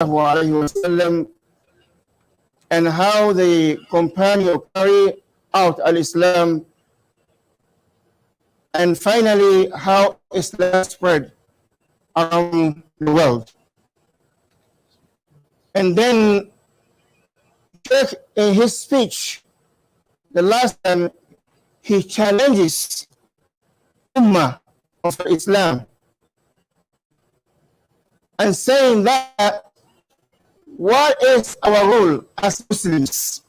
alaihi wasallam, and how the companion carry out al-Islam, and finally how Islam spread around the world. And then Sheikh, in his speech, the last time, he challenges Ummah of Islam and saying that what is our role as Muslims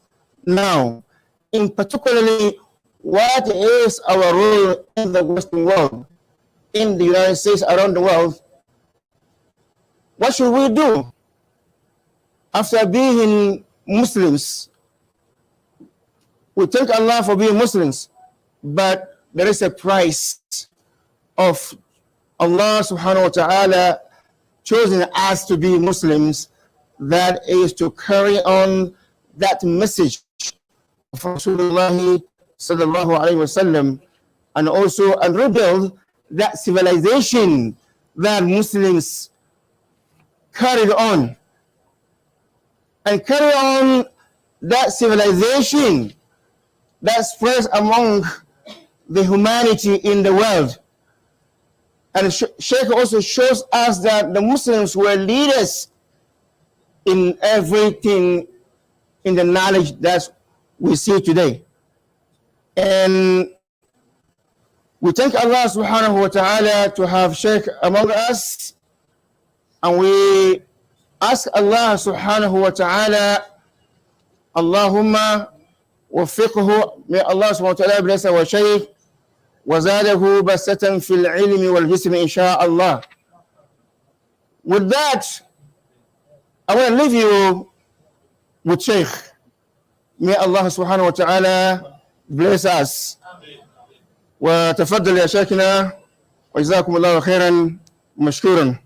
now, in particularly what is our role in the Western world, in the United States, around the world. What should we do after being Muslims? We thank Allah for being Muslims, but there is a price of Allah subhanahu wa ta'ala choosing us to be Muslims, that is to carry on that message of Rasulullah sallallahu alayhi wasallam, and also and rebuild that civilization that Muslims carried on, and carry on that civilization that spreads among the humanity in the world. And Sheikh also shows us that the Muslims were leaders in everything, in the knowledge that we see today. And we thank Allah subhanahu wa ta'ala to have Sheikh among us, and we ask Allah subhanahu wa ta'ala, Allahumma وفقه, may Allah subhanahu wa ta'ala bless our Shaykh, وزاده بسة في العلم والجسم إن شاء الله. With that, I want to leave you with Shaykh. May Allah subhanahu wa ta'ala bless us. وتفضل يا شيخنا وجزاكم الله خيرا مشكورا.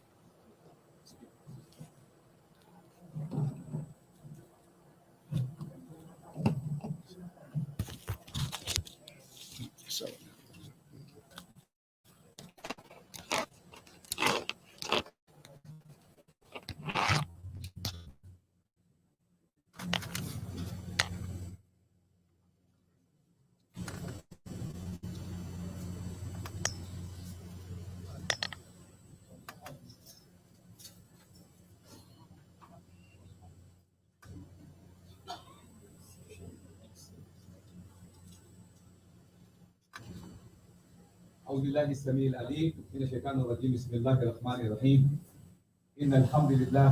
أعوذ بالله السميع العليم من الشيطان الرجيم. بسم الله الرحمن الرحيم. إن الحمد لله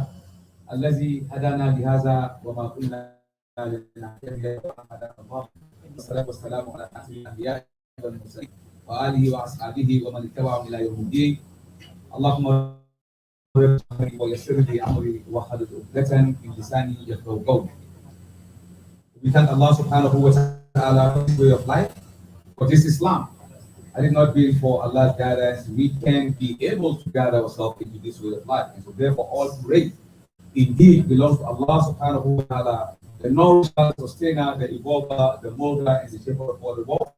الذي هدانا لهذا وما كنا لنهتدي لولا أن هدانا الله. والصلاة والسلام على أشرف الأنبياء والمرسلين وآله وأصحابه ومن اتبعهم إلى يوم الدين. اللهم ويسر لي أمري واحلل عقدة من لساني يفقهوا قولي. We thank Allah subhanahu wa ta'ala for this way of life, for this Islam. Had it not been for Allah's guidance, we can be able to guide ourselves into this way of life. And so therefore all praise indeed belongs to Allah subhanahu wa ta'ala, the nourisher, the sustainer, the evolver, the molder, and the shaper of all the world.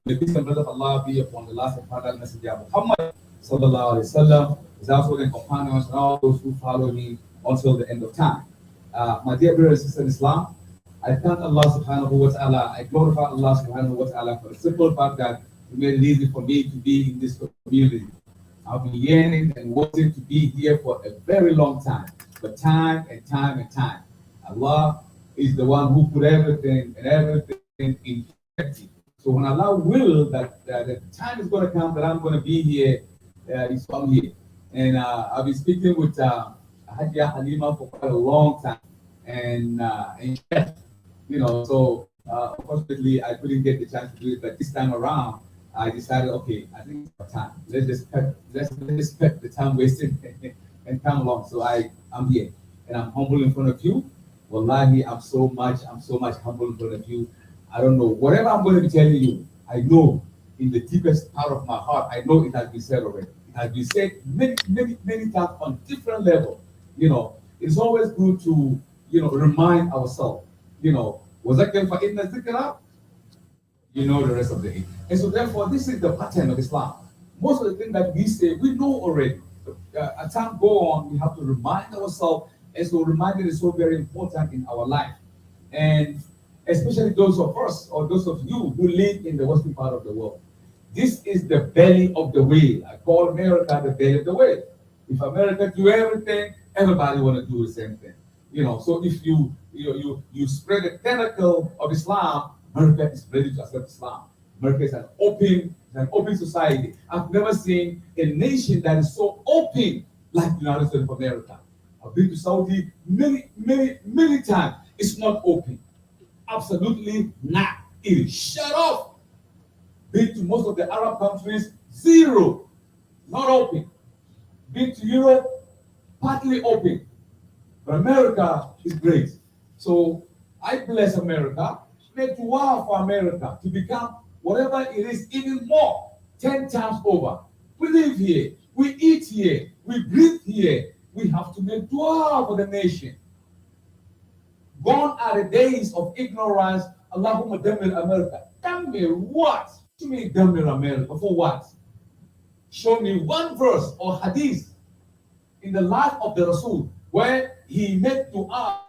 May the peace and blessings of Allah be upon the last and final messenger Muhammad sallallahu alaihi wasallam, his household and companions, and all those who follow me until the end of time. My dear brothers and sisters in Islam, I thank Allah subhanahu wa ta'ala, I glorify Allah subhanahu wa ta'ala for the simple fact that He made it easy for me to be in this community. I've been yearning and wanting to be here for a very long time, but time and time and time. Allah is the one who put everything in perspective. So when Allah will that the time is going to come that I'm going to be here, so I'm here. And I've been speaking with Hajia Halima for quite a long time, and you know, so unfortunately I couldn't get the chance to do it, but this time around I decided, okay, I think it's our time. Let's respect the time wasted and come along. So I'm here and I'm humble in front of you. Wallahi, I'm so much humble in front of you. I don't know. Whatever I'm going to be telling you, I know in the deepest part of my heart, I know it has been said already. It has been said many times on different levels. You know, it's always good to, you know, remind ourselves, you know, you know the rest of the eight. And so therefore, this is the pattern of Islam. Most of the things that we say, we know already. As time go on, we have to remind ourselves And so reminder is so very important in our life. And especially those of us or those of you who live in the western part of the world. This is the belly of the whale. I call America the belly of the whale. If America do everything, everybody want to do the same thing. So if you spread the tentacle of Islam, America is ready to accept Islam. America is an open society. I've never seen a nation that is so open like the United States of America. I've been to Saudi many times. It's not open. Absolutely not. It is shut off. Been to most of the Arab countries, zero. Not open. Been to Europe, partly open. But America is great. So I bless America. Make dua for America to become whatever it is, even more, 10 times over. We live here. We eat here. We breathe here. We have to make dua for the nation. Gone are the days of ignorance. Allahumma damir America. Damir what? What do you mean damir America? For what? Show me one verse or hadith in the life of the Rasul where he made dua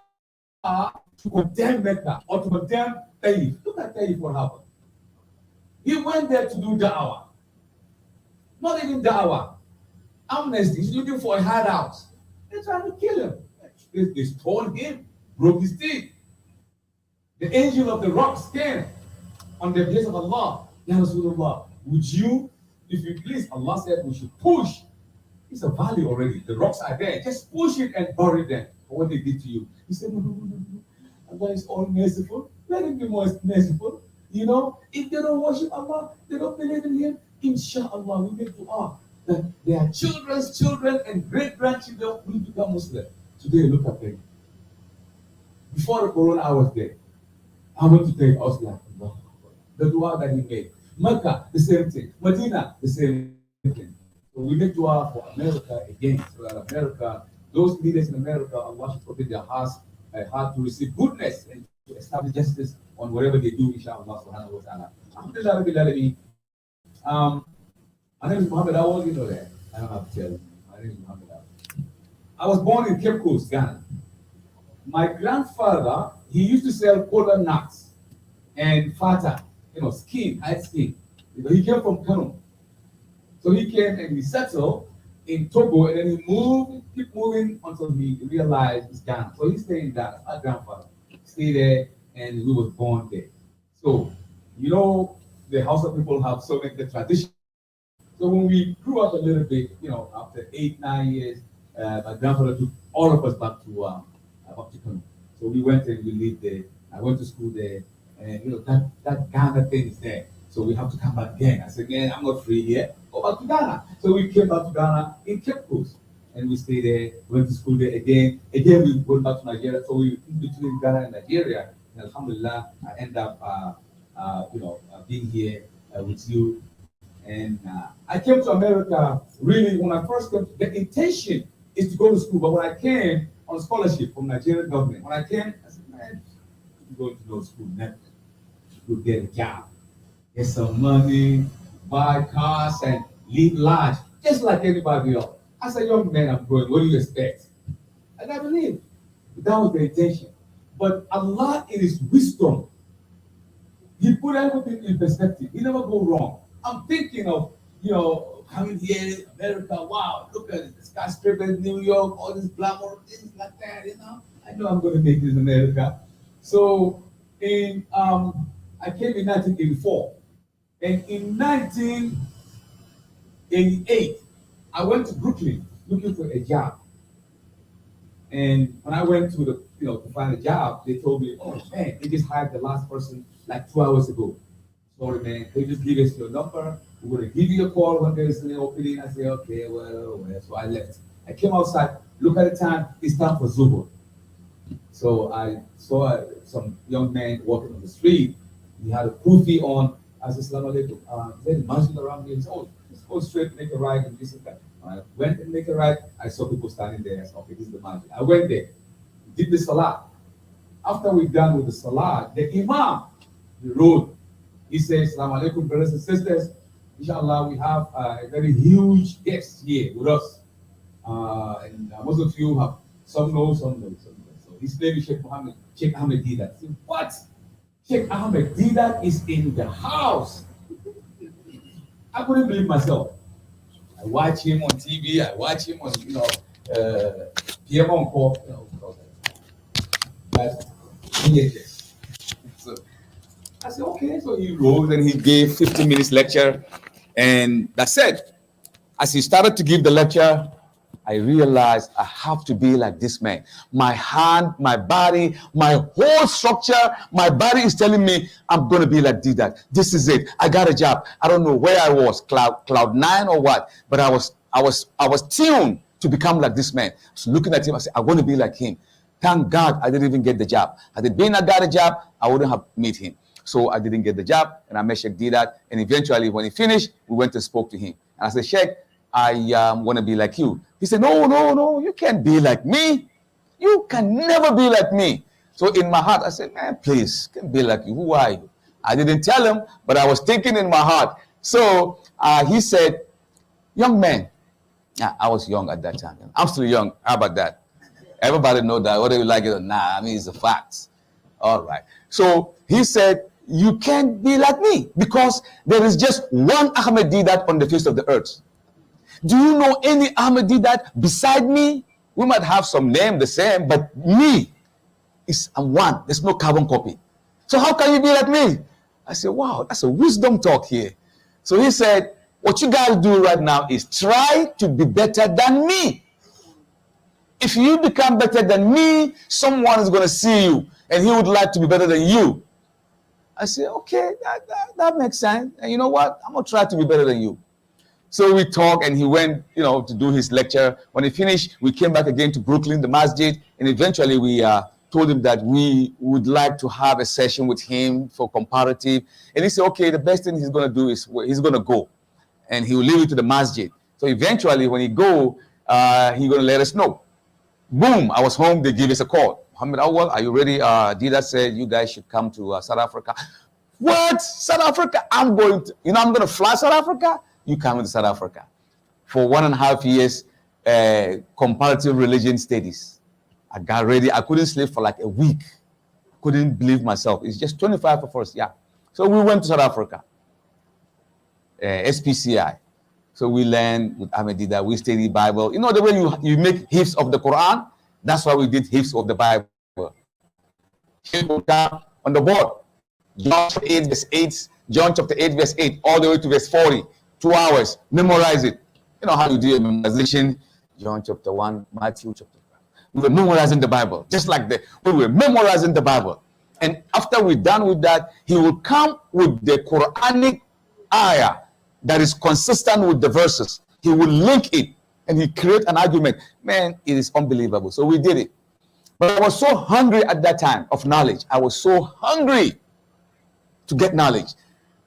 to condemn Mecca or to condemn Taif. Look at Taif, what happened. He went there to do da'wah. Not even da'wah. Amnesty. He's looking for a hideout. They're trying to kill him. They stole him, broke his teeth. The angel of the rocks came on the place of Allah. Ya Rasulullah, would you, if you please, Allah said we should push. It's a valley already. The rocks are there. Just push it and bury them for what they did to you. He said, no. Allah is all merciful. Let him be more merciful. If they don't worship Allah, they don't believe in Him, inshallah, we make dua that their children's children and great-grandchildren will become Muslim. Today, look at them. Before the Corona, I was there. I went to take us like the dua that he made. Mecca, the same thing. Medina, the same thing. So we make dua for America again, so that America, those leaders in America, Allah should open their heart to receive goodness and to establish justice on whatever they do, inshallah subhanahu wa ta'ala. Alhamdulillah, Rabbil Alameen. My name is Mohammed Awal, you know that. I don't have to tell you. My name is Mohammed Awal. I was born in Cape Coast, Ghana. My grandfather, he used to sell cola nuts and fata, skin, hide skin. He came from Kano. So he came and he settled in Togo, and then he keep moving until he realized it's Ghana. So he stayed in Ghana. My grandfather stayed there, and we was born there. So, the Hausa people have so many traditions. So when we grew up a little bit, after 8-9 years, my grandfather took all of us back to Kano. So we went and we lived there. I went to school there, and that Ghana thing is there. So we have to come back again. I said, man, I'm not free here. Go back to Ghana. So we came back to Ghana in Cape Coast, and we stayed there. Went to school there again. Again, we went back to Nigeria. So we in between Ghana and Nigeria. And alhamdulillah, I end up, being here with you. And I came to America, really, when I first came, the intention is to go to school. But when I came on scholarship from Nigerian government, when I came, I said, man, I'm going to go to school never. To get a job, get some money, buy cars, and live large, just like anybody else. As a young man, I'm going, what do you expect? And I believe that was the intention. But Allah, in His wisdom, He put everything in perspective. He never go wrong. I'm thinking of, coming here, America, wow, look at the skyscraper in New York, all this glamour, things like that, I know I'm going to make this in America. So, I came in 1984. And in 1988, I went to Brooklyn looking for a job. And when I went to to find a job, they told me, oh man, they just hired the last person like 2 hours ago. Sorry, man, can you just give us your number? We're going to give you a call when there's an opening. I said, okay, well. So I left. I came outside, look at the time, it's time for Zuhur. So I saw some young man walking on the street. He had a kufi on. I said, Assalamu alaikum. There's a masjid around here. He said, oh, just go straight, make a right, and this and that. I went and make a right. I saw people standing there. I said, okay, this is the masjid. I went there, did the salah. After we're done with the salah, the imam, the road, he says, Assalamu alaikum, brothers and sisters. Inshallah, we have a very huge guest here with us. And most of you have Some know, some know, some know. So his name is Sheikh Mohammed. Sheikh Ahmed Didat. I said, what? Sheikh Ahmed Didat is in the house. I couldn't believe myself. I watch him on TV. I watch him on, PM on call. That's VHS. So I said, okay. So he rose and he gave 15 minutes lecture, and that's it. As he started to give the lecture, I realized I have to be like this man. My hand, my body, my whole structure, my body is telling me I'm going to be like Didat. This is it. I got a job. I don't know where I was, cloud nine or what, but I was tuned to become like this man. So looking at him, I said, I want to be like him. Thank God I didn't even get the job. Had it been I got a job, I wouldn't have met him. So I didn't get the job, and I met Sheikh Didat. And eventually, when he finished, we went and spoke to him. And I said, Sheikh, I want to be like you. He said, no, you can't be like me. You can never be like me. So in my heart, I said, man, please, can't be like you. Who are you? I didn't tell him, but I was thinking in my heart. So he said, young man. Yeah, I was young at that time. I'm still young. How about that? Everybody know that, whether you like it or not. I mean, it's a fact. All right. So he said, you can't be like me because there is just one Ahmed Didat on the face of the earth. Do you know any Ahmed Didat beside me? We might have some name the same, but me I'm one. There's no carbon copy. So how can you be like me? I said, wow, that's a wisdom talk here. So he said, what you guys do right now is try to be better than me. If you become better than me, someone is going to see you and he would like to be better than you. I said, okay, that makes sense. And you know what? I'm going to try to be better than you. So we talked and he went, to do his lecture. When he finished, we came back again to Brooklyn, the masjid. And eventually we told him that we would like to have a session with him for comparative. And he said, okay, the best thing he's going to do is he's going to go. And he will leave it to the masjid. So eventually when he go, he's going to let us know. Boom, I was home. They give us a call. Mohammed Awal, are you ready? Dida said you guys should come to South Africa. What? South Africa? I'm going to fly South Africa? You come to South Africa for 1.5 years, comparative religion studies. I got ready. I couldn't sleep for like a week. Couldn't believe myself. It's just 25 of us. Yeah. So we went to South Africa, SPCI. So we learned with Ahmed Didat. We study Bible. You know the way you make hifz of the Quran? That's why we did hifz of the Bible. On the board. John chapter 8 verse 8, John chapter 8 verse 8, all the way to verse 40. 2 hours, memorize it. You know how you do a memorization. John chapter 1, Matthew chapter 5. We were memorizing the Bible, just like that. We were memorizing the Bible. And after we're done with that, he will come with the Quranic ayah that is consistent with the verses. He will link it and he create an argument. Man, it is unbelievable. So we did it. But I was so hungry at that time of knowledge. I was so hungry to get knowledge.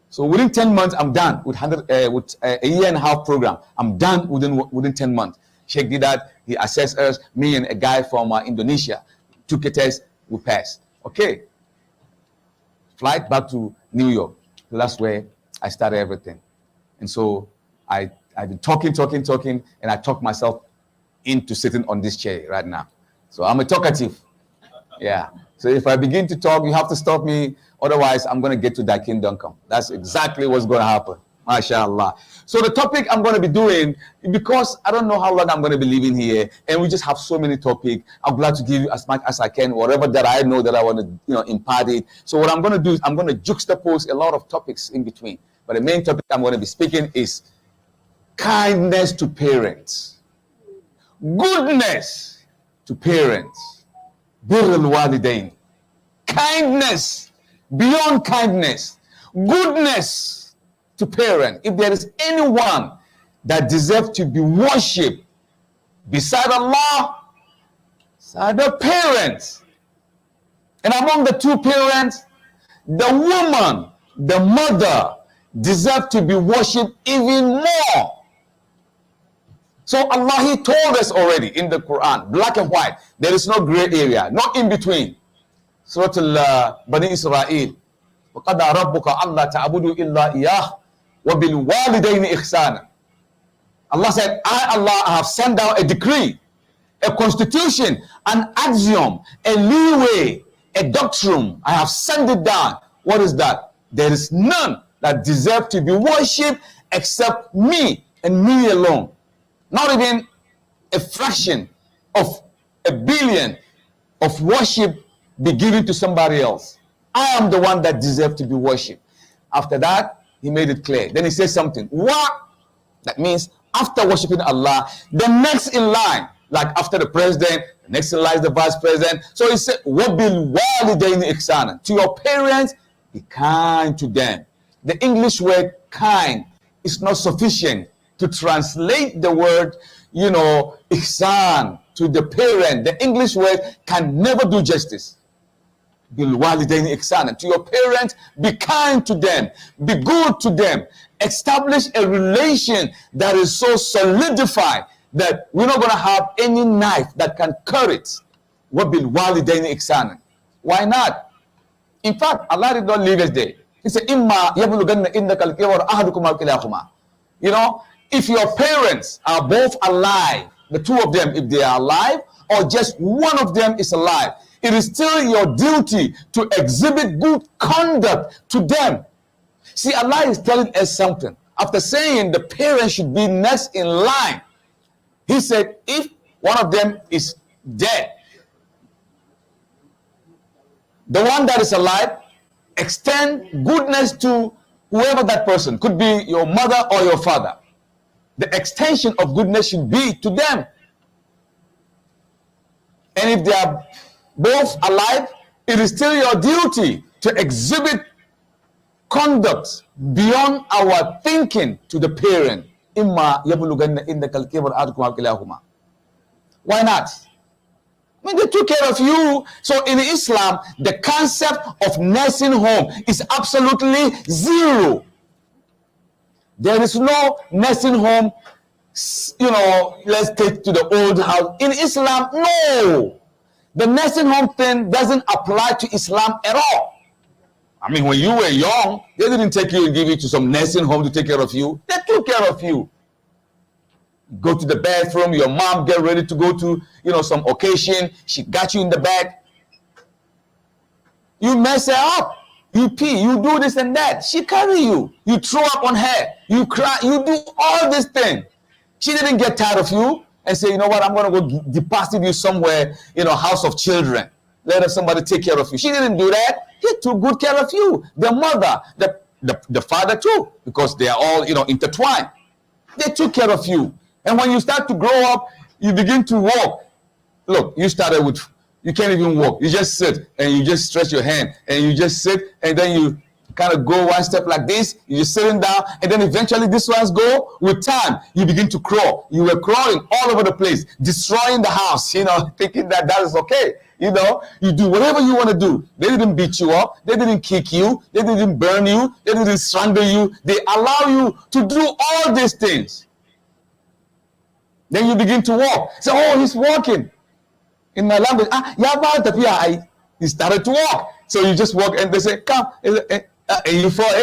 So within 10 months, I'm done with a 1.5-year program. I'm done within 10 months. Sheikh Didat, he assessed us, me and a guy from Indonesia, took a test, we passed. Okay. Flight back to New York. So that's where I started everything. And so I've been talking, and I talked myself into sitting on this chair right now. So I'm a talkative. Yeah. So if I begin to talk, you have to stop me. Otherwise, I'm going to get to that kingdom come. That's exactly what's going to happen. MashaAllah. So the topic I'm going to be doing, because I don't know how long I'm going to be living here, and we just have so many topics, I'm glad to give you as much as I can, whatever that I know that I want to impart it. So what I'm going to do is I'm going to juxtapose a lot of topics in between. But the main topic I'm going to be speaking is kindness to parents. Goodness to parents. Birrul walidain. Kindness, beyond kindness, goodness to parents. If there is anyone that deserves to be worshipped beside Allah, beside the parents, and among the two parents, the woman, the mother, deserves to be worshipped even more. So Allah, He told us already in the Quran, black and white, there is no gray area, no in between. Surah Bani Israel. وَقَدَى رَبُّكَ أَلَّا تَعْبُدُوا إِلَّا إِيَّاهُ وَبِالْوَالِدَيْنِ إِحْسَانًا. Allah said, I, Allah, have sent down a decree, a constitution, an axiom, a leeway, a doctrine. I have sent it down. What is that? There is none that deserve to be worshipped except me and me alone. Not even a fraction of a billion of worship be given to somebody else. I am the one that deserves to be worshipped. After that, he made it clear. Then he says something. What? That means after worshiping Allah, the next in line, like after the president, the next in line is the vice president. So he said, وَبِالْوَالِدَيْنِ إِحْسَانًا. To your parents, be kind to them. The English word kind is not sufficient to translate the word, ihsan to the parent. The English word can never do justice. Bilwalidaini ihsanan. To your parents, be kind to them, be good to them. Establish a relation that is so solidified that we're not going to have any knife that can cut it. Bilwalidaini ihsanan. Why not? In fact, Allah did not leave us there. He said, "Imma yablughanna indaka al-kibar ahadukum aw kilahuma." If your parents are both alive, the two of them, if they are alive, or just one of them is alive, it is still your duty to exhibit good conduct to them. See, Allah is telling us something. After saying the parents should be next in line, He said, if one of them is dead, the one that is alive, extend goodness to whoever that person, could be your mother or your father. The extension of goodness should be to them. And if they are both alive, it is still your duty to exhibit conduct beyond our thinking to the parent. Why not? I mean, they took care of you. So in Islam, the concept of nursing home is absolutely zero. There is no nursing home, let's take to the old house. In Islam, no. The nursing home thing doesn't apply to Islam at all. I mean, when you were young, they didn't take you and give you to some nursing home to take care of you. They took care of you. Go to the bathroom, your mom get ready to go to, some occasion. She got you in the bed. You mess her up. You pee, you do this and that. She carry you. You throw up on her. You cry. You do all this thing. She didn't get tired of you and say, you know what, I'm going to go deposit you somewhere, house of children. Let somebody take care of you. She didn't do that. He took good care of you. The mother, the father too, because they are all, intertwined. They took care of you. And when you start to grow up, you begin to walk. Look, you started with, you can't even walk. You just sit and you just stretch your hand and you just sit and then you kind of go one step like this. You're just sitting down and then eventually this one's go. With time, you begin to crawl. You were crawling all over the place, destroying the house, thinking that is okay. You do whatever you want to do. They didn't beat you up. They didn't kick you. They didn't burn you. They didn't strangle you. They allow you to do all these things. Then you begin to walk. Say, oh, he's walking. In my language, he started to walk. So you just walk and they say, come. And you fall,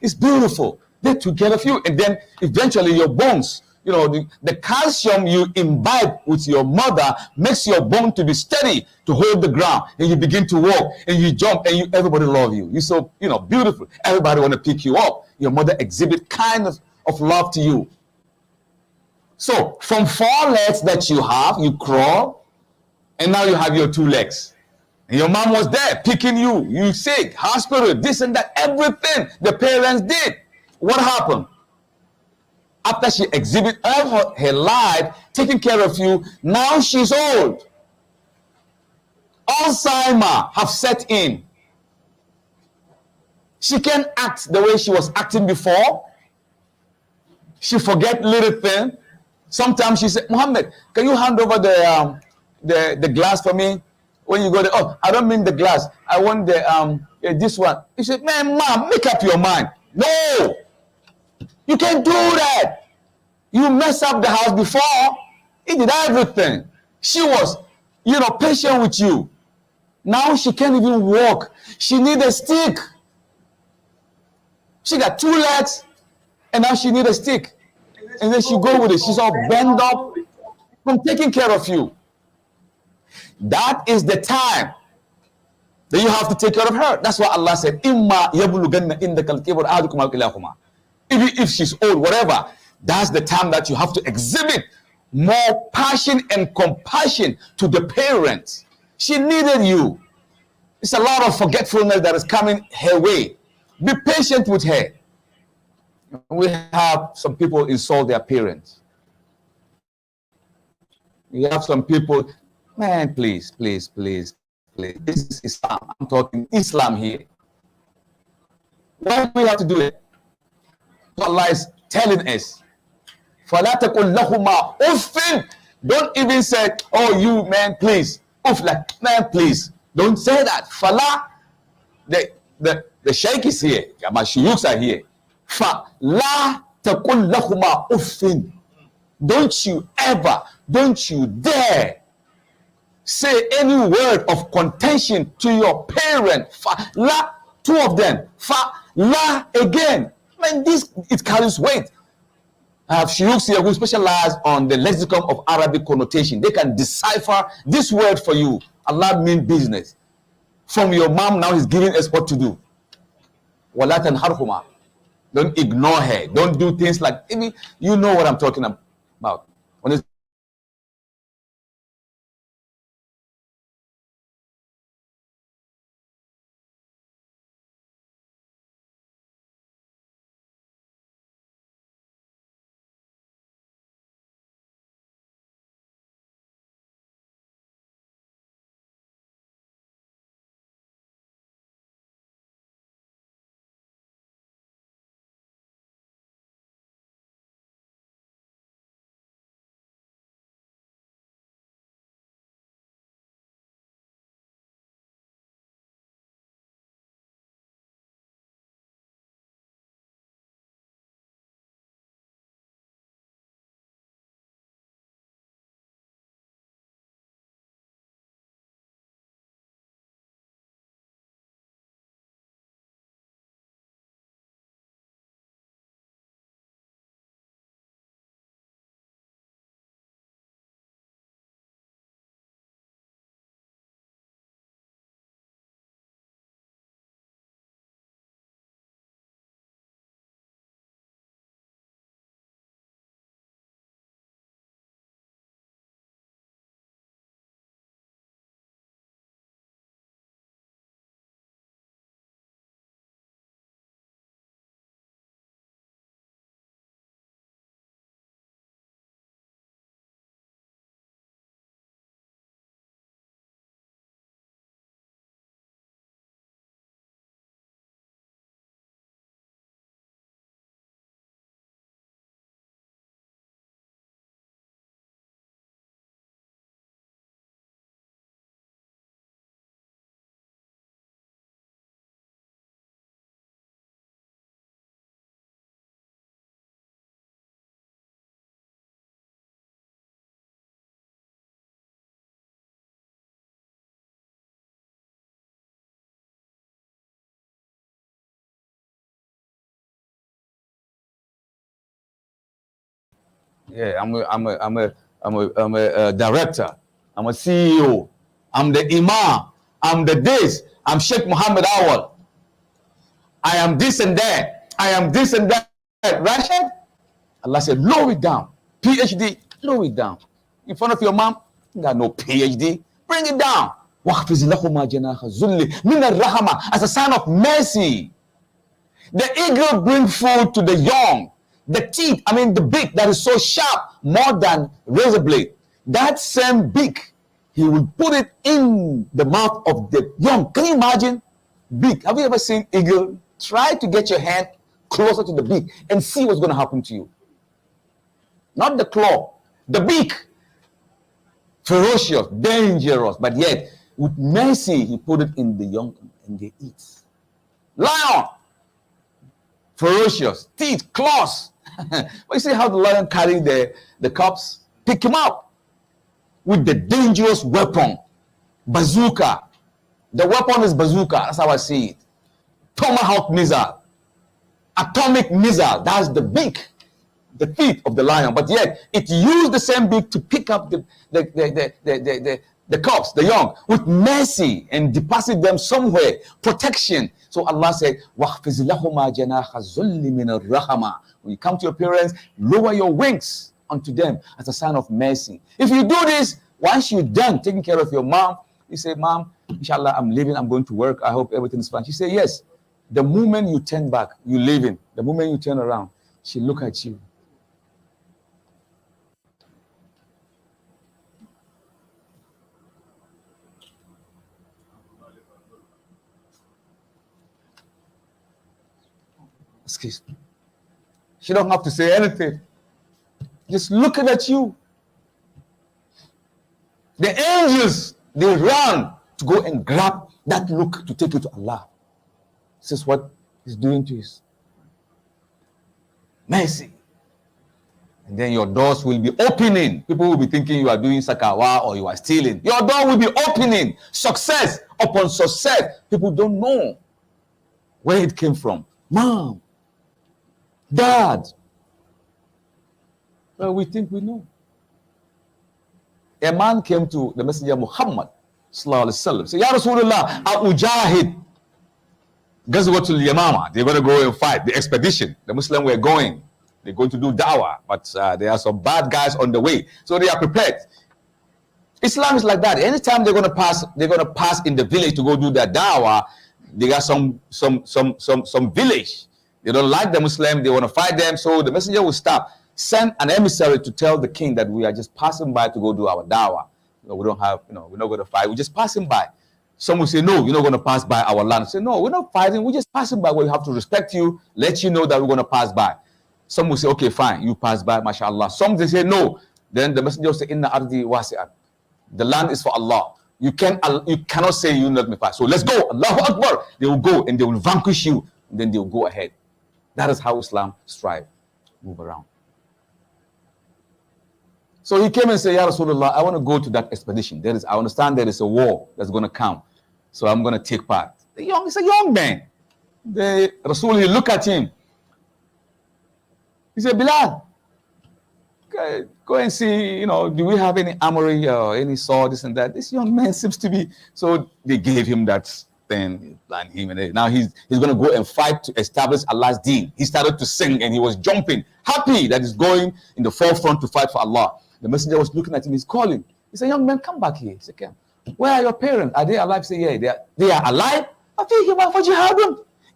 it's beautiful. They took care of you. And then eventually your bones, the calcium you imbibe with your mother makes your bone to be steady, to hold the ground. And you begin to walk and you jump and everybody love you. You're so, beautiful. Everybody want to pick you up. Your mother exhibit kind of love to you. So from 4 legs that you have, you crawl, and now you have your 2 legs. And your mom was there picking you. You sick, hospital, this and that, everything the parents did. What happened? After she exhibited her life, taking care of you, now she's old. Alzheimer have set in. She can't act the way she was acting before. She forget little things. Sometimes she said, Muhammad, can you hand over the glass for me? When you go there, oh, I don't mean the glass. I want this one. He said, man, mom, make up your mind. No, you can't do that. You mess up the house before. He did everything. She was, patient with you. Now she can't even walk. She need a stick. She got 2 legs, and now she need a stick. And then she go with it. She's all bent up. from taking care of you. That is the time that you have to take care of her. That's why Allah said, "Imma yablughanna indakal kibr ahadukum aw kilahuma." If she's old, whatever, that's the time that you have to exhibit more passion and compassion to the parents. She needed you. It's a lot of forgetfulness that is coming her way. Be patient with her. We have some people insult their parents. We have some people, man, please, please, please, please. This is Islam. I'm talking Islam here. Why do we have to do it? Allah is telling us, فَلَا تَقُلْ لَهُمَا أُفٍّ. Don't even say, oh, you, man, please. Uff, like, man, please. Don't say that. Fala, the sheikh is here. My shuyuks are here. فَلَا تَقُلْ لَهُمَا أُفٍّ. Don't you ever, don't you dare say any word of contention to your parent. La, two of them. La again. Man, this, it carries weight. I have shuyuks here who specialize on the lexicon of Arabic connotation. They can decipher this word for you. Allah mean business. From your mom, now he's giving us what to do. وَلَا تَنْهَرْهُمَا. Don't ignore her. Don't do things like, you know what I'm talking about. When it's yeah, I'm a director. I'm a CEO. I'm the imam. I'm the this. I'm Sheikh Mohammed Awal. I am this and that. I am this and that. Rashid? Allah said, lower it down. PhD, lower it down. In front of your mom, you got no PhD. Bring it down. وَحْفِزْ لَهُمَا جَنَاحَ الذُّلِّ مِنَ الرَّحْمَةِ. As a sign of mercy. The eagle brings food to the young. The teeth, the beak that is so sharp, more than razor blade. That same beak, he will put it in the mouth of the young. Can you imagine? Beak. Have you ever seen eagle? Try to get your hand closer to the beak and see what's going to happen to you. Not the claw, the beak. Ferocious, dangerous, but yet with mercy, he put it in the young and they eat. Lion. Ferocious, teeth, claws. But you see how the lion carried the cubs? Pick him up with the dangerous weapon, bazooka. The weapon is bazooka. That's how I see it. Tomahawk missile, atomic missile. That's the beak. the teeth of the lion, but yet it used the same beak to pick up the cubs, the young, with mercy and deposit them somewhere, protection. So Allah said, وَخْفِزْ لَهُمَا جَنَاحَ الذُّلِّ مِنَ الرَّحْمَةِ. When you come to your parents, lower your wings unto them as a sign of mercy. If you do this, once you're done taking care of your mom, you say, Mom, inshallah, I'm leaving, I'm going to work, I hope everything's fine. She say, yes. The moment you turn back, you leaving. The moment you turn around, she look at you. Excuse me. She don't have to say anything. Just looking at you. The angels, they run to go and grab that look to take you to Allah. This is what He's doing to us. Mercy. And then your doors will be opening. People will be thinking you are doing sakawa or you are stealing. Your door will be opening. Success upon success. People don't know where it came from. Mom, Dad. Well, we think we know. A man came to the Messenger Muhammad sallallahu alaihi wasallam. Say, Ya Rasulullah, Ujahid. Ghazwatul Yamama. They're going to go and fight. The expedition. The Muslims were going. They're going to do da'wah. But there are some bad guys on the way. So they are prepared. Islam is like that. Anytime they're going to pass in the village to go do their da'wah, they got some village. They don't like the Muslim. They want to fight them. So the messenger will stop. Send an emissary to tell the king that we are just passing by to go do our da'wah. We don't have, we're not going to fight. We're just passing by. Some will say, no, you're not going to pass by our land. Say, no, we're not fighting. We're just passing by. We have to respect you, let you know that we're going to pass by. Some will say, okay, fine, you pass by, mashallah. Some they say, no. Then the messenger will say, Inna ardi wasi'at. The land is for Allah. You cannot say you let me pass. So let's go. Allahu Akbar. They will go and they will vanquish you. And then they will go ahead. That is how Islam strive. Move around. So he came and said, Ya Rasulullah, I want to go to that expedition. I understand there is a war that's going to come. So I'm going to take part. He's a young man. The Rasul, he look at him. He said, Bilal, go and see, do we have any armory or any sword, this and that? This young man seems to be. So they gave him that thing, and him, and now he's going to go and fight to establish Allah's deen. He started to sing and he was jumping, happy that he's going in the forefront to fight for Allah. The messenger was looking at him, he's calling. He said, young man, come back here. He said, come. Where are your parents? Are they alive? He said, yeah, they are alive.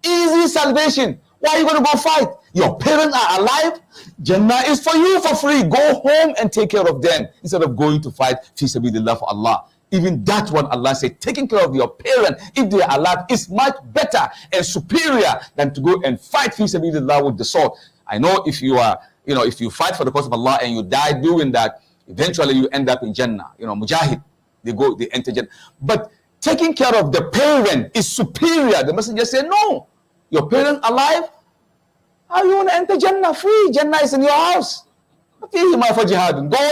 Easy salvation. Why are you going to go fight? Your parents are alive. Jannah is for you for free. Go home and take care of them instead of going to fight fi sabilillah for Allah. Even that one, Allah said, taking care of your parents, if they are alive, is much better and superior than to go and fight fi sabilillah with the sword. I know if you are, if you fight for the cause of Allah and you die doing that, eventually you end up in Jannah. Mujahid, they enter Jannah. But taking care of the parent is superior. The messenger said, no, your parents alive, how you want to enter Jannah free? Jannah is in your house. Go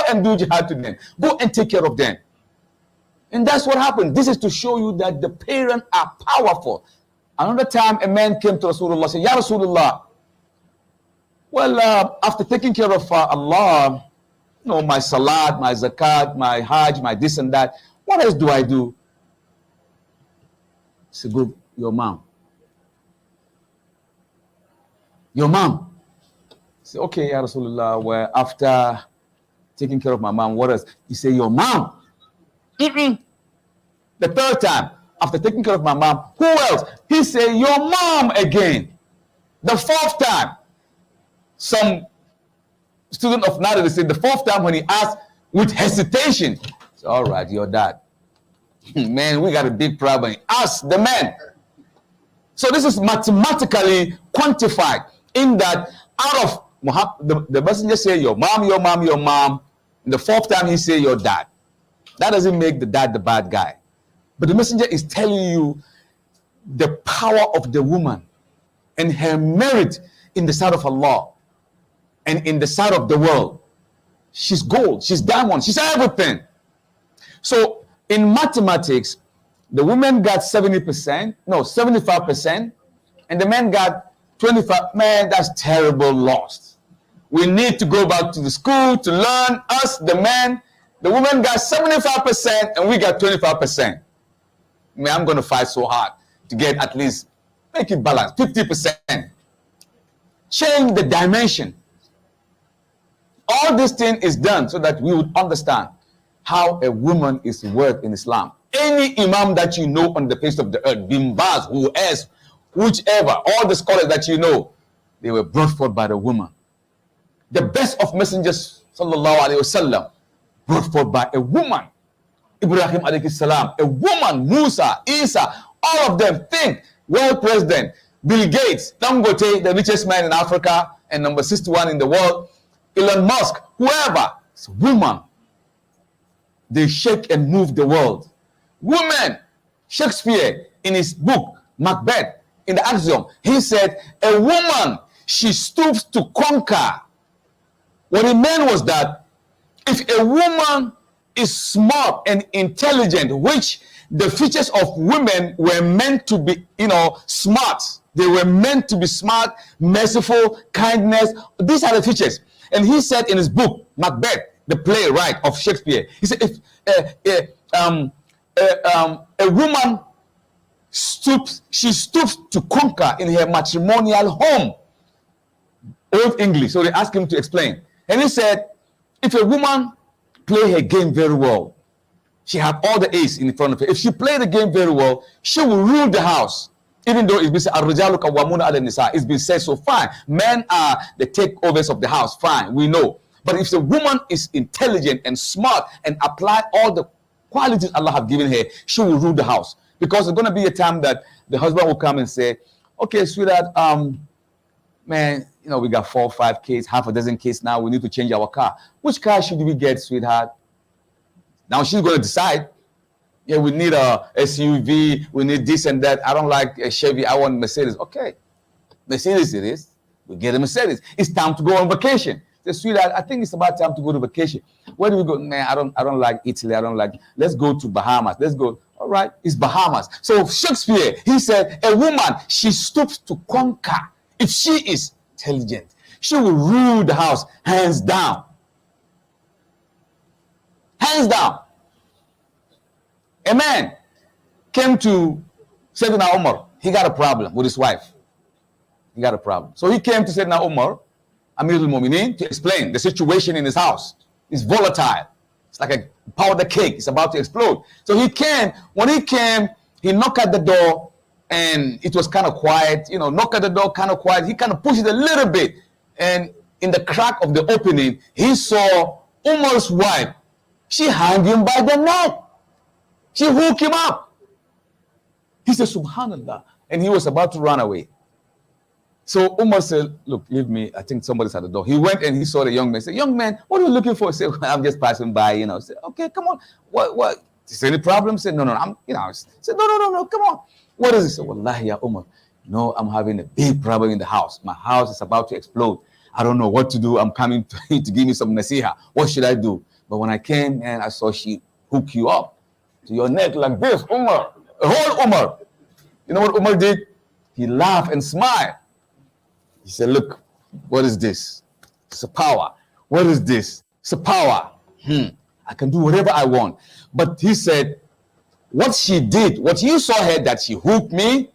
and do jihad to them. Go and take care of them. And that's what happened. This is to show you that the parents are powerful. Another time, a man came to Rasulullah and said, Ya Rasulullah, well, after taking care of Allah, my salat, my zakat, my hajj, my this and that, what else do I do? He said, go, your mom. Your mom. He said, okay, Ya Rasulullah, well, after taking care of my mom, what else? He said, your mom. The third time, after taking care of my mom, who else? He said, your mom again. The fourth time, some student of Nada said, the fourth time when he asked with hesitation, he said, all right, your dad. Man, we got a big problem. Ask the man. So this is mathematically quantified in that out of Muhammad, the messenger say your mom, your mom, your mom. And the fourth time he say your dad. That doesn't make the dad the bad guy. But the messenger is telling you the power of the woman and her merit in the sight of Allah and in the sight of the world. She's gold, she's diamond, she's everything. So in mathematics, the woman got 75%, and the man got 25%. Man, that's terrible lost. We need to go back to the school to learn. Us, the men, the women got 75% and we got 25%. I'm going to fight so hard to get at least, make it balanced, 50%. Change the dimension. All this thing is done so that we would understand how a woman is worth in Islam. Any imam that you know on the face of the earth, Bin Baz, who else, whichever, all the scholars that you know, they were brought forth by the woman. The best of messengers, sallallahu alaihi wasallam, brought forth by a woman. Ibrahim alayhi salam, a woman. Musa, Isa, all of them. Think, world president, Bill Gates, Dangote, the richest man in Africa, and number 61 in the world, Elon Musk, whoever, it's a woman. They shake and move the world. Women. Shakespeare, in his book, Macbeth, in the Axiom, he said, a woman, she stoops to conquer. What he meant was that if a woman is smart and intelligent, which the features of women were meant to be, smart. They were meant to be smart, merciful, kindness. These are the features. And he said in his book, Macbeth, the playwright of Shakespeare, he said, if a woman stoops to conquer in her matrimonial home. Old English. So they asked him to explain. And he said, if a woman play her game very well, she had all the ace in front of her. If she play the game very well, she will rule the house. Even though it's been said, it's been said so fine. Men are the takeovers of the house, fine, we know. But if the woman is intelligent and smart and apply all the qualities Allah have given her, she will rule the house. Because there's going to be a time that the husband will come and say, okay, sweetheart, man, we got 4 or 5 kids, half a dozen kids now. We need to change our car. Which car should we get, sweetheart? Now she's going to decide. Yeah, we need a SUV. We need this and that. I don't like a Chevy. I want Mercedes. Okay, Mercedes it is. We get a Mercedes. It's time to go on vacation. Say, sweetheart, I think it's about time to go to vacation. Where do we go? Man, I don't like Italy. I don't like. Let's go to Bahamas. Let's go. All right, it's Bahamas. So Shakespeare, he said, a woman, she stoops to conquer. If she is intelligent, she will rule the house, hands down. Hands down. A man came to Sayyidina Umar. He got a problem with his wife. He got a problem. So he came to Sayyidina Umar, Amir al-Mu'mineen, to explain the situation in his house. It's volatile. It's like a powder cake. It's about to explode. So he came. When he came, he knocked at the door, and it was kind of quiet. Knock at the door, kind of quiet. He kind of pushed it a little bit. And in the crack of the opening, he saw Umar's wife. She hung him by the neck. She hooked him up. He said, Subhanallah. And he was about to run away. So Umar said, look, leave me. I think somebody's at the door. He went and he saw the young man. He said, young man, what are you looking for? He said, well, I'm just passing by, He said, okay, come on. What? Is there any problem? He said, no, I'm, He said, no, come on. What is it? He said, Wallahi, ya Umar, I'm having a big problem in the house. My house is about to explode. I don't know what to do. I'm coming to give me some nasiha. What should I do? But when I came, and I saw she hook you up to your neck like this, Umar, a whole Umar. You know what Umar did? He laughed and smiled. He said, look, what is this? It's a power. What is this? It's a power. I can do whatever I want. But he said, what she did, what you saw her that she hooked me,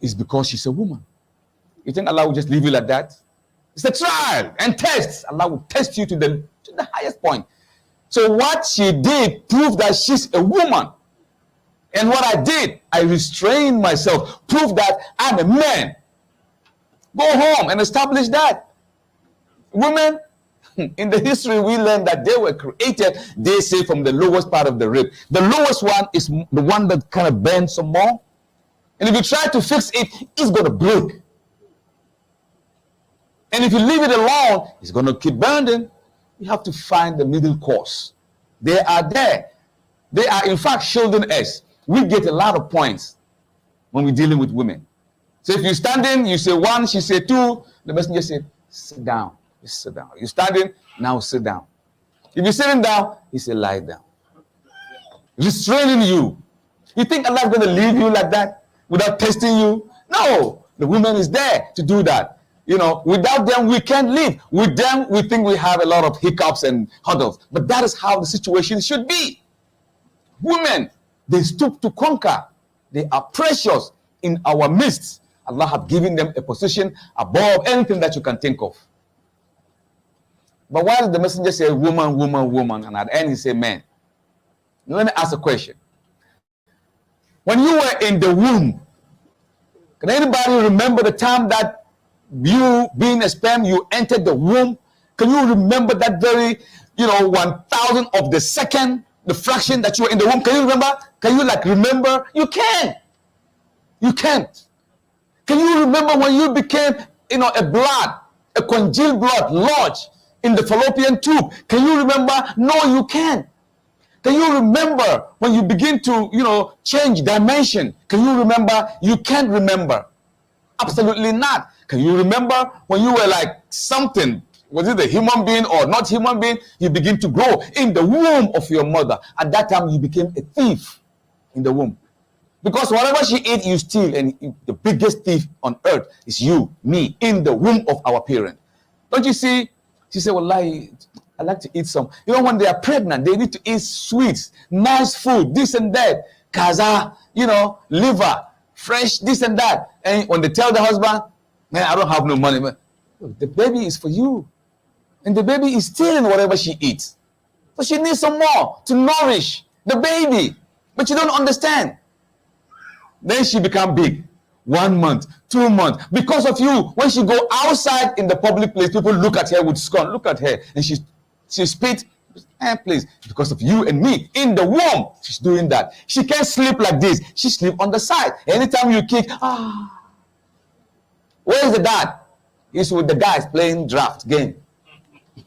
is because she's a woman. You think Allah will just leave you like that? It's a trial and test. Allah will test you to the highest point. So what she did proved that she's a woman. And what I did, I restrained myself, proved that I'm a man. Go home and establish that. Women, in the history we learned that they were created, they say, from the lowest part of the rib. The lowest one is the one that kind of bends some more. And if you try to fix it, it's going to break. And if you leave it alone, it's going to keep bending. You have to find the middle course. They are there. They are, in fact, shielding us. We get a lot of points when we're dealing with women. So if you're standing, you say 1, she say 2, the messenger said, sit down. Just sit down. You're standing, now sit down. If you're sitting down, he said, lie down. Restraining you. You think Allah is going to leave you like that without testing you? No. The woman is there to do that. without them, we can't live. With them, we think we have a lot of hiccups and hurdles. But that is how the situation should be. Women, they stoop to conquer. They are precious in our midst. Allah has given them a position above anything that you can think of. But why did the messenger say woman, woman, woman, and at the end he said man? Let me ask a question. When you were in the womb, can anybody remember the time that you, being a sperm, you entered the womb? Can you remember that very, 1,000th of the second, the fraction that you were in the womb? Can you remember? Can you remember? You can. You can't. Can you remember when you became, a congealed blood lodged in the fallopian tube? Can you remember? No, you can't. Can you remember when you begin to, change dimension? Can you remember? You can't remember. Absolutely not. Can you remember when you were like something? Was it a human being or not human being? You begin to grow in the womb of your mother. At that time, you became a thief in the womb. Because whatever she ate, you steal. And the biggest thief on earth is you, me, in the womb of our parent. Don't you see? She said, well, I like to eat some. When they are pregnant, they need to eat sweets, nice food, this and that. Kaza, liver, fresh, this and that. And when they tell the husband, man, I don't have no money. But the baby is for you. And the baby is stealing whatever she eats. So she needs some more to nourish the baby. But you don't understand. Then she become big. 1 month, 2 months. Because of you, when she go outside in the public place, people look at her with scorn. Look at her. And she spit. Please. Because of you and me. In the womb, she's doing that. She can't sleep like this. She sleep on the side. Anytime you kick, where is the dad? He's with the guys playing draft game.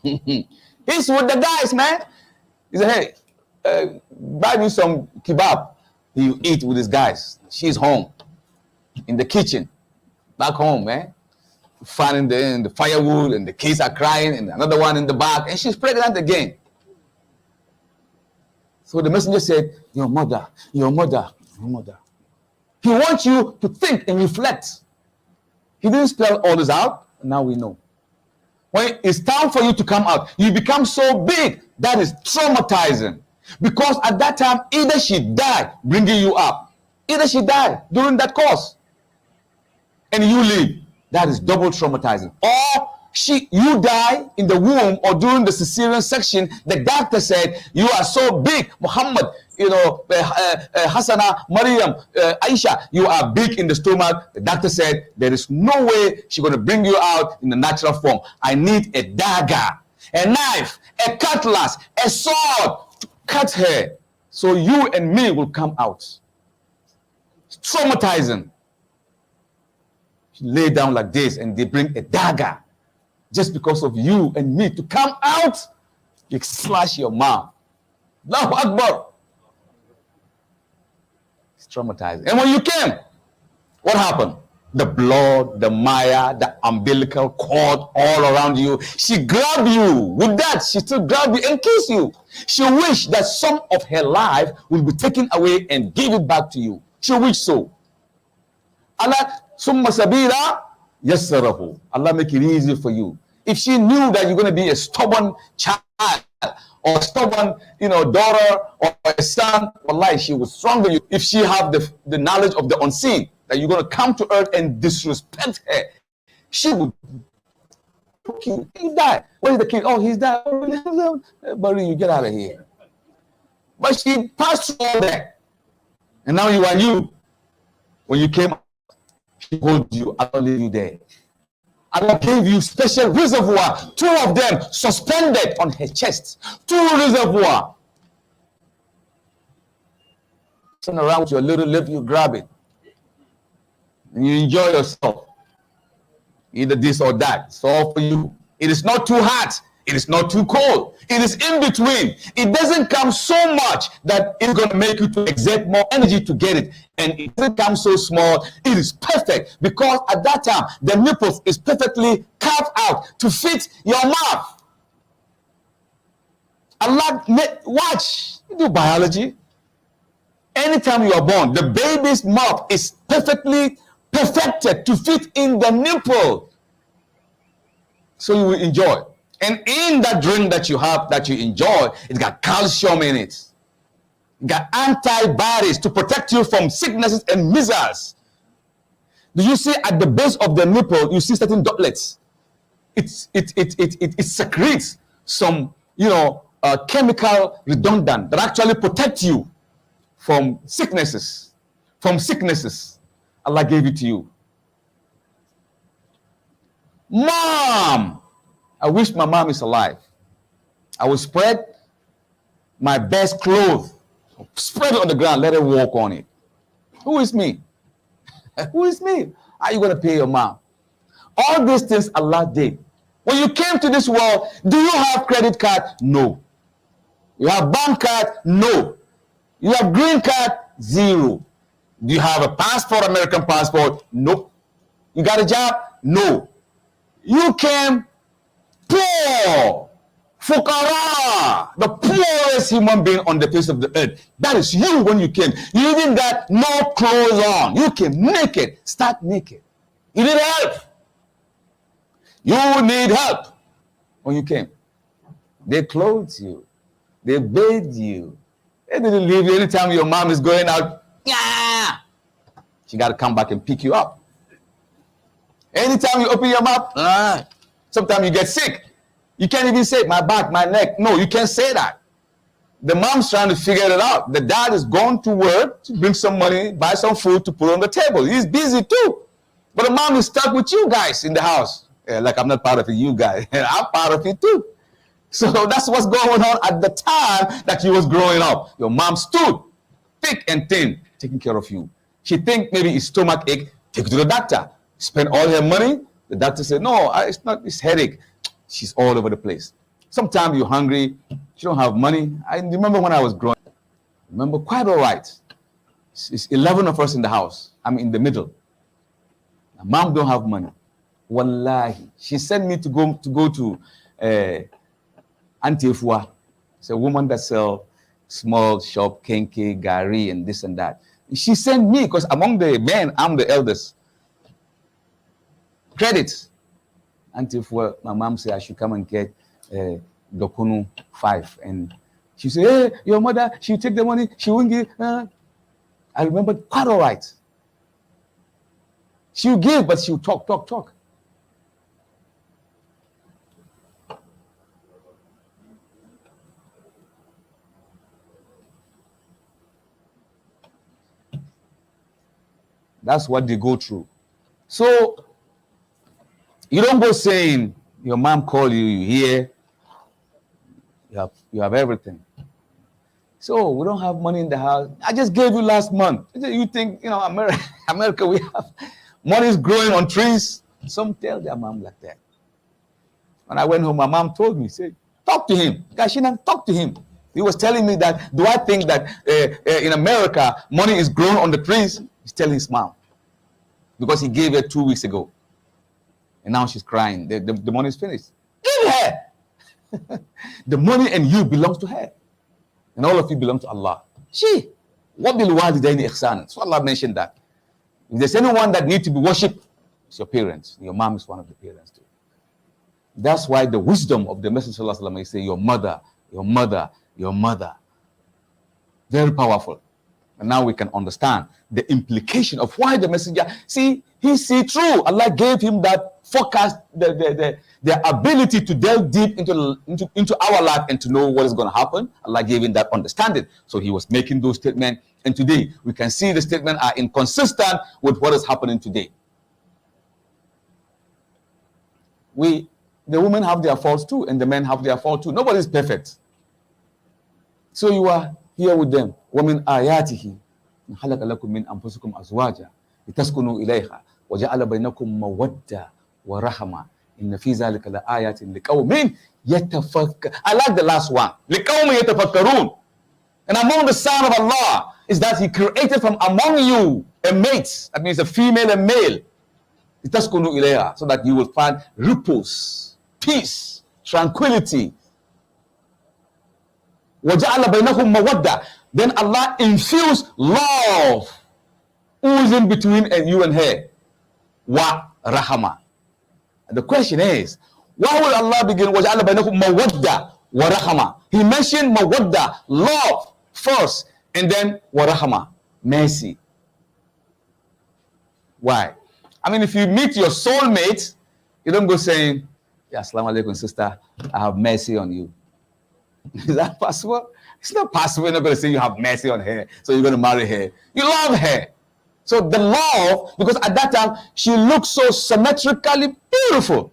He's with the guys, man. He said, hey, buy me some kebab. He eat with his guys. She's home. In the kitchen. Back home, man. Finding the firewood, and the kids are crying, and another one in the back, and she's pregnant again. So the messenger said, your mother. He wants you to think and reflect. He didn't spell all this out. Now we know. When it's time for you to come out, you become so big, that is traumatizing. Because at that time, either she died bringing you up, either she died during that course, and you live. That is double traumatizing. Or you die in the womb or during the cesarean section. The doctor said, you are so big, Muhammad, Hassana, Maryam, Aisha, you are big in the stomach. The doctor said, there is no way she's going to bring you out in the natural form. I need a dagger, a knife, a cutlass, a sword to cut her so you and me will come out. It's traumatizing. She lay down like this and they bring a dagger just because of you and me to come out. You slash your mouth. Allahu Akbar. It's traumatizing. And when you came, what happened? The blood, the mire, the umbilical cord all around you. She grabbed you. With that, she still grabbed you and kissed you. She wished that some of her life will be taken away and give it back to you. She wished so. Allah, summa sabila yassarahu. Allah make it easy for you. If she knew that you're going to be a stubborn child or a stubborn, daughter or a son, wallahi, she would stronger you. If she have the knowledge of the unseen, that you're going to come to earth and disrespect her, she would kill you. He died. Where is the kid? Oh, he's died. Buddy, you get out of here. But she passed through all that. And now you are you. When you came out, she hold you. I don't leave you there. Allah gave you special reservoir. 2 of them suspended on her chest. 2 reservoir. Turn around with your little lip, you grab it. And you enjoy yourself. Either this or that. It's all for you. It is not too hot. It is not too cold. It is in between. It doesn't come so much that it's going to make you to exert more energy to get it. And it doesn't come so small. It is perfect because at that time, the nipples is perfectly carved out to fit your mouth. Allah, watch. You do biology. Anytime you are born, the baby's mouth is perfectly perfected to fit in the nipple. So you will enjoy. And in that drink that you have, that you enjoy, it's got calcium in it. It got antibodies to protect you from sicknesses and miseries. Do you see at the base of the nipple, you see certain droplets? It secretes some, chemical redundant that actually protect you from sicknesses. From sicknesses. Allah gave it to you. Mom! I wish my mom is alive. I will spread my best clothes, spread it on the ground, let her walk on it. Who is me? Who is me? How are you going to pay your mom? All these things Allah did. When you came to this world, do you have credit card? No. You have bank card? No. You have green card? Zero. Do you have a passport, American passport? Nope. You got a job? No. You came poor. Fukara, the poorest human being on the face of the earth. That is you when you came. You even got no clothes on. You came naked. Start naked. You need help. You need help when you came. They clothed you. They bathed you. They didn't leave you anytime your mom is going out. Yeah. She got to come back and pick you up. Anytime you open your mouth, sometimes you get sick. You can't even say, my back, my neck. No, you can't say that. The mom's trying to figure it out. The dad is going to work to bring some money, buy some food to put on the table. He's busy too. But the mom is stuck with you guys in the house. Like I'm not part of it, you guys. I'm part of it too. So that's what's going on at the time that you was growing up. Your mom stood thick and thin, taking care of you. She think maybe it's stomach ache, take it to the doctor. Spend all her money. The doctor said, no, it's not, it's headache. She's all over the place. Sometimes you're hungry, you don't have money. I remember when I was growing up, remember quite all right. It's 11 of us in the house. I'm in the middle. My mom don't have money. Wallahi. She sent me to go to Auntie Efua. It's a woman that sells small shop, kenke, gari, and this and that. She sent me, because among the men, I'm the eldest. Credit. Until my mom said I should come and get Dokunu 5. And she said, hey, your mother, she'll take the money, she won't give. I remember quite all right. She'll give, but she'll talk. That's what they go through. So, you don't go saying your mom called you, you hear, you have everything. So we don't have money in the house. I just gave you last month. You think, America, we have money is growing on trees. Some tell their mom like that. When I went home, my mom told me, say, talk to him. Gashina, talk to him. He was telling me that, do I think that in America, money is growing on the trees? He's telling his mom. Because he gave her 2 weeks ago. And now she's crying. The money is finished. Give her. The money and you belongs to her. And all of you belong to Allah. What bil walidaini ihsan? So Allah mentioned that. If there's anyone that needs to be worshipped, it's your parents. Your mom is one of the parents too. That's why the wisdom of the Messenger of Allah is say, your mother, your mother, your mother. Very powerful. And now we can understand the implication of why the messenger, he see through. Allah gave him that forecast, the ability to delve deep into our life and to know what is going to happen. Allah gave him that understanding. So he was making those statements. And today, we can see the statements are inconsistent with what is happening today. The women have their faults too, and the men have their faults too. Nobody is perfect. So you are here with them. وَمِنْ آيَاتِهِ خَلَقَ لَكُم مِّنْ أَنفُسِكُمْ أَزْوَاجًا لِتَسْكُنُوا إِلَيْهَا وَجَعَلَ بَيْنَكُم مَّوَدَّةً وَرَحْمَةً إِنَّ فِي ذَلِكَ لَآيَاتٍ لِقَوْمٍ يَتَفَكَّرُونَ. I like the last one. لِقَوْمٍ يَتَفَكَّرُونَ. And among the sign of Allah is that He created from among you a mate. That means a female and male. لِتَسْكُنُوا إِلَيْهَا. So that you will find repose, peace, tranquility. وَجَعَلَ بَيْنَكُم مَّوَدَّةً. Then Allah infused love oozing between you and her. Wa rahama. The question is, Why would Allah begin? وَجَعَلَ بَيْنَكُمْ مَوَدَّةً وَرَحْمَةً. He mentioned mawadda, love, first, and then warahama, mercy. Why? I mean, if you meet your soulmate, you don't go saying, yeah, assalamu alaikum, sister, I have mercy on you. Is that possible? It's not possible. You're not going to say you have mercy on her, so you're going to marry her. You love her. So the love, because at that time, she looked so symmetrically beautiful.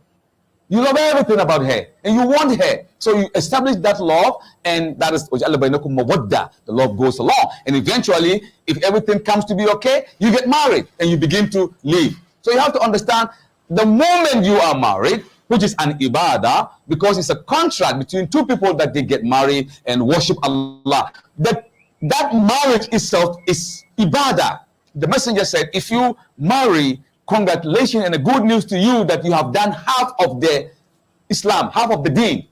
You love everything about her, and you want her. So you establish that love, and that is the love goes along. And eventually, if everything comes to be okay, you get married, and you begin to live. So you have to understand, the moment you are married, which is an ibadah, because it's a contract between two people that they get married and worship Allah. That marriage itself is ibadah. The messenger said, if you marry, congratulations and a good news to you that you have done half of the Islam, half of the deen.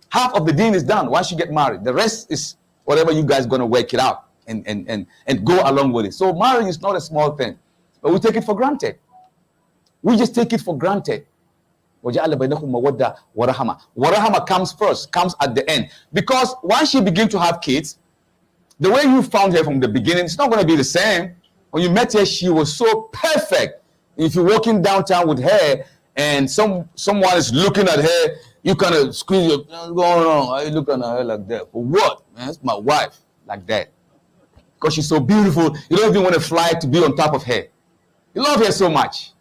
Half of the deen is done once you get married. The rest is whatever you guys going to work it out and go along with it. So marriage is not a small thing, but we take it for granted. We just take it for granted. Warahama comes first, comes at the end. Because once you begin to have kids, the way you found her from the beginning, it's not going to be the same. When you met her, she was so perfect. If you're walking downtown with her and someone is looking at her, you kind of squeeze your, what's going on? Why are you looking at her like that? For what? Man, that's my wife. Like that. Because she's so beautiful, you don't even want to fly to be on top of her. You love her so much.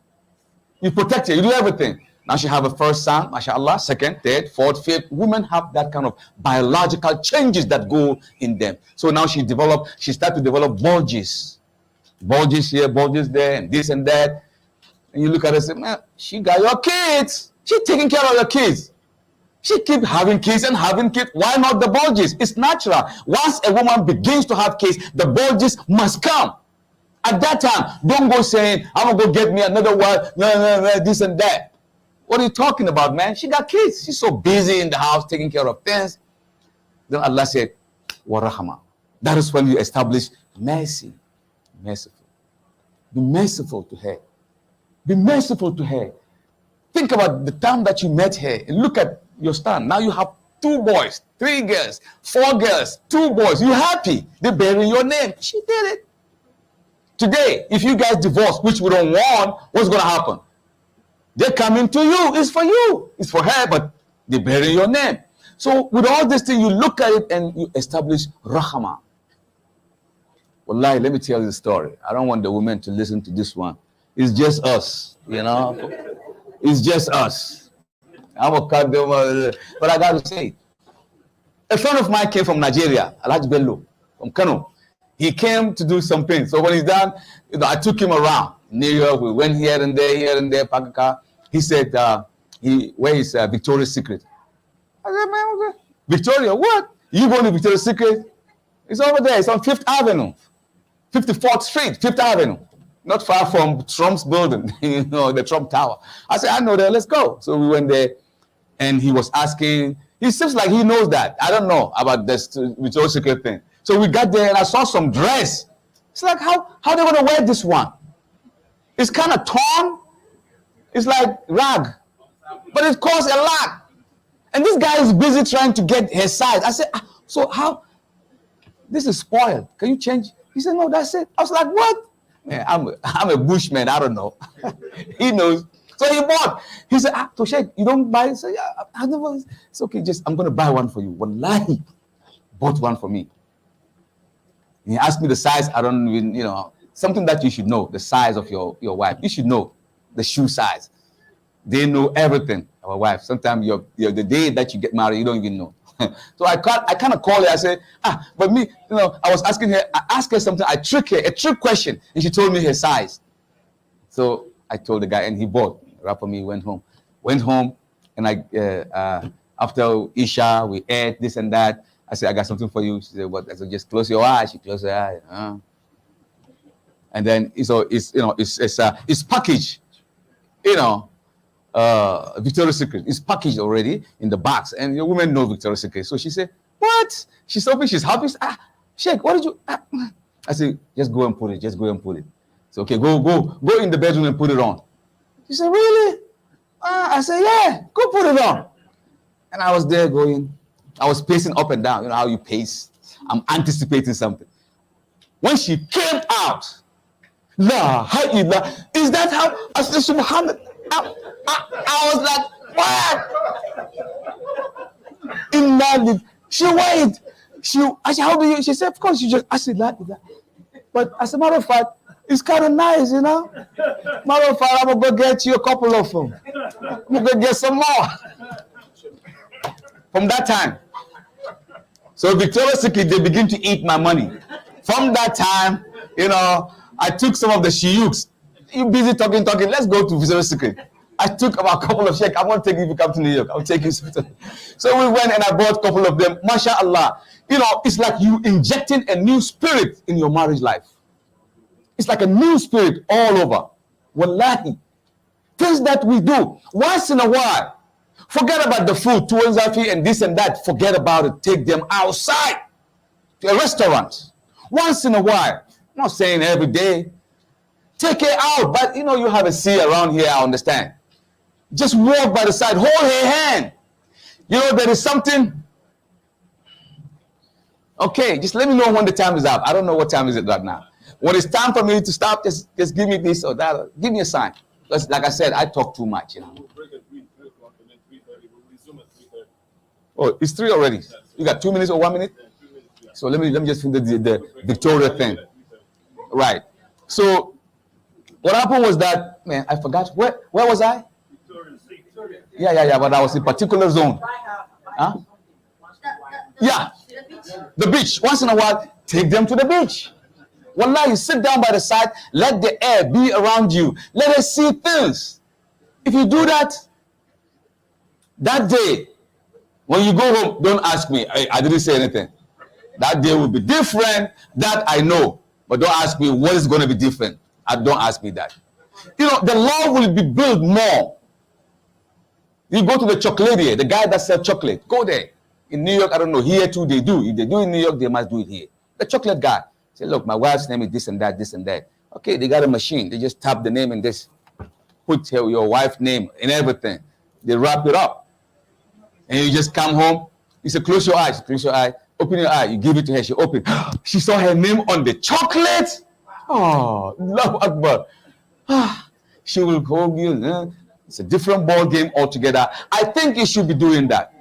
You protect her, you do everything. Now she have a first son, mashallah, second, third, fourth, fifth. Women have that kind of biological changes that go in them. So now she started to develop bulges. Bulges here, bulges there, and this and that. And you look at her and say, man, she got your kids. She's taking care of your kids. She keep having kids and having kids. Why not the bulges? It's natural. Once a woman begins to have kids, the bulges must come. At that time, don't go saying, I'm going to go get me another one, no, this and that. What are you talking about, man? She got kids. She's so busy in the house taking care of things. Then Allah said, Warahama. That is when you establish mercy. Merciful. Be merciful to her. Be merciful to her. Think about the time that you met her and look at your stand. Now you have 2 boys, 3 girls, 4 girls, 2 boys. You're happy. They're bearing your name. She did it. Today, if you guys divorce, which we don't want, what's going to happen? They're coming to you. It's for you. It's for her, but they're bearing your name. So with all this thing, you look at it and you establish rahama. Wallahi, let me tell you the story. I don't want the women to listen to this one. It's just us, you know. It's just us. I'm a cut them, but I got to say, a friend of mine came from Nigeria, Alhaji Bello, from Kano. He came to do something. So when he's done, I took him around New York. We went here and there, Pakaka. He said, where is Victoria's Secret? I said, man, okay. Victoria, what? You going to Victoria's Secret? It's over there. It's on 5th Avenue, 54th Street, 5th Avenue. Not far from Trump's building, the Trump Tower. I said, I know that. Let's go. So we went there, and he was asking. He seems like he knows that. I don't know about this Victoria's Secret thing. So we got there, and I saw some dress. It's like, how they going to wear this one? It's kind of torn. It's like rag, but it costs a lot. And this guy is busy trying to get her size. I said, so how? This is spoiled. Can you change? He said, no, that's it. I was like, what? Man, I'm a bushman. I don't know. He knows. So he bought. He said, to Sheikh, you don't buy? I said, yeah, I never. It's okay. I'm going to buy one for you. Wallahi, bought one for me. And he asked me the size. I don't even, something that you should know, the size of your wife. You should know the shoe size. They know everything. Our wife. Sometimes the day that you get married, you don't even know. So I kind of called her. I said, but me, I was asking her. I asked her something. I tricked her, a trick question, and she told me her size. So I told the guy, and he bought. Wrapped me. Went home, and after Isha, we ate this and that. I said, I got something for you. She said, what? I said, just close your eyes. She closed her eyes. And then it's packaged. Victoria's Secret is packaged already in the box, and the women know Victoria's Secret. So she said, what? She's open, she's happy. Sheikh, what did you? I said, just go and put it. So okay, go in the bedroom and put it on. She said, really? I said, yeah, go put it on. And I was there going, I was pacing up and down. You know how you pace? I'm anticipating something. When she came out, La ilaha, is that how? I said, Subhanallah. I was like, what? She went. I said, how do you? She said, of course you just. I said, La ilaha. But as a matter of fact, it's kind of nice, you know. Matter of fact, I'm gonna go get you a couple of them. I'm gonna go get some more. From that time, so Victoria's Secret, they begin to eat my money. From that time, you know, I took some of the shiyuks. You busy talking. Let's go to Victoria's Secret. I took about a couple of sheikhs. I want to take you if you come to New York. I'll take you. So we went and I bought a couple of them. MashaAllah. You know, it's like you injecting a new spirit in your marriage life. It's like a new spirit all over. Wallahi. Things that we do once in a while. Forget about the food, tuanzafi and this and that. Forget about it. Take them outside to a restaurant. Once in a while. I'm not saying every day. Take it out. But you know, you have a sea around here, I understand. Just walk by the side. Hold her hand. You know, there is something. Okay, just let me know when the time is up. I don't know what time is it right now. When it's time for me to stop, just give me this or that. Give me a sign. Because like I said, I talk too much, you know. Oh, it's 3 already. You got 2 minutes or 1 minute? So let me just finish the Victoria thing. Right. So what happened was that, man, I forgot. Where was I? Yeah. But I was in a particular zone. Huh? Yeah. The beach. Once in a while, take them to the beach. Wallahi, sit down by the side. Let the air be around you. Let us see things. If you do that, that day, when you go home, don't ask me. I didn't say anything. That day will be different. That I know. But don't ask me what is going to be different. Don't ask me that. You know, the love will be built more. You go to the chocolatier, the guy that sells chocolate. Go there. In New York, I don't know. Here too, they do. If they do in New York, they must do it here. The chocolate guy. Say, look, my wife's name is this and that, this and that. Okay, they got a machine. They just tap the name and this. Put your wife's name and everything. They wrap it up. And you just come home. You say, close your eyes. Close your eye. Open your eye. You give it to her. She open. She saw her name on the chocolate. Oh, Allahu Akbar. She will hold you. It's a different ball game altogether. I think you should be doing that.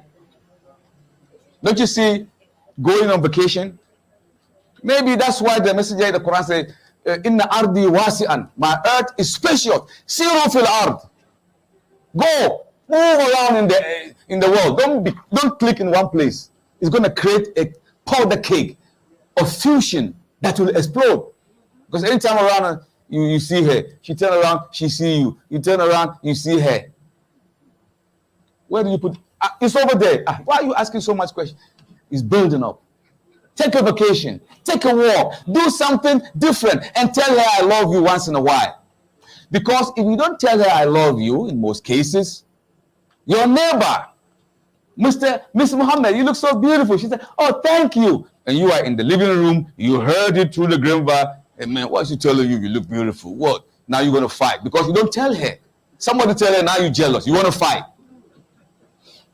Don't you see, going on vacation? Maybe that's why the messenger in the Quran said, Inna ardi wasi'an. My earth is spacious. Siru fil ard. Go. Move around in the world. Don't click in one place. It's going to create a powder cake of fusion that will explode. Because anytime around you see her, she turn around, she see you. You turn around, you see her. Where do you put? It's over there. Why are you asking so much questions? It's building up. Take a vacation. Take a walk. Do something different and tell her I love you once in a while. Because if you don't tell her I love you, in most cases, your neighbor, Mr. Mohammed, you look so beautiful. She said, oh, thank you. And you are in the living room. You heard it through the grandpa. And man, what's she telling you? You look beautiful. What? Now you're going to fight because you don't tell her. Somebody tell her, now you're jealous. You want to fight.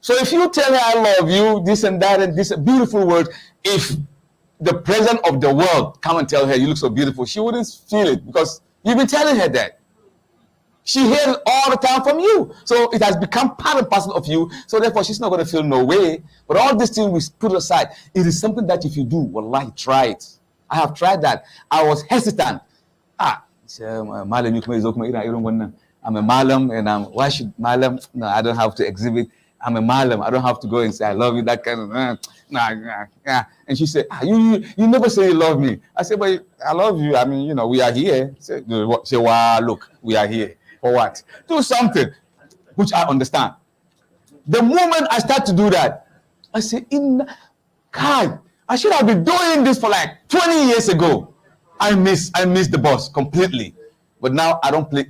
So if you tell her I love you, this and that, and this beautiful word, if the president of the world come and tell her you look so beautiful, she wouldn't feel it because you've been telling her that. She hears it all the time from you. So it has become part and parcel of you. So therefore, she's not going to feel no way. But all these things we put aside. It is something that if you do, wallahi, try it. I have tried that. I was hesitant. I'm a malam and why should malam? No, I don't have to exhibit. I'm a malam. I don't have to go and say I love you. That kind of And she said, you never say you love me. I said, but I love you. I mean, you know, we are here. Say, wow, look, we are here. For what? Do something, which I understand. The moment I start to do that, I say, God, I should have been doing this for like 20 years ago. I miss the boss completely. But now I don't play.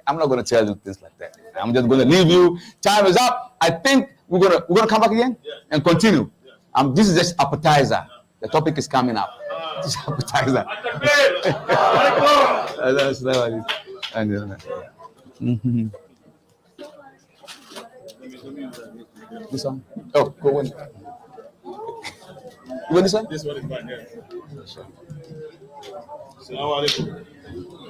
I'm not going to tell you things like that. I'm just going to leave you. Time is up. I think we're gonna come back again and continue. This is just appetizer. The topic is coming up. This is appetizer. This one? Oh, go in. You want this one? This one is fine, yeah. Assalamu alaikum.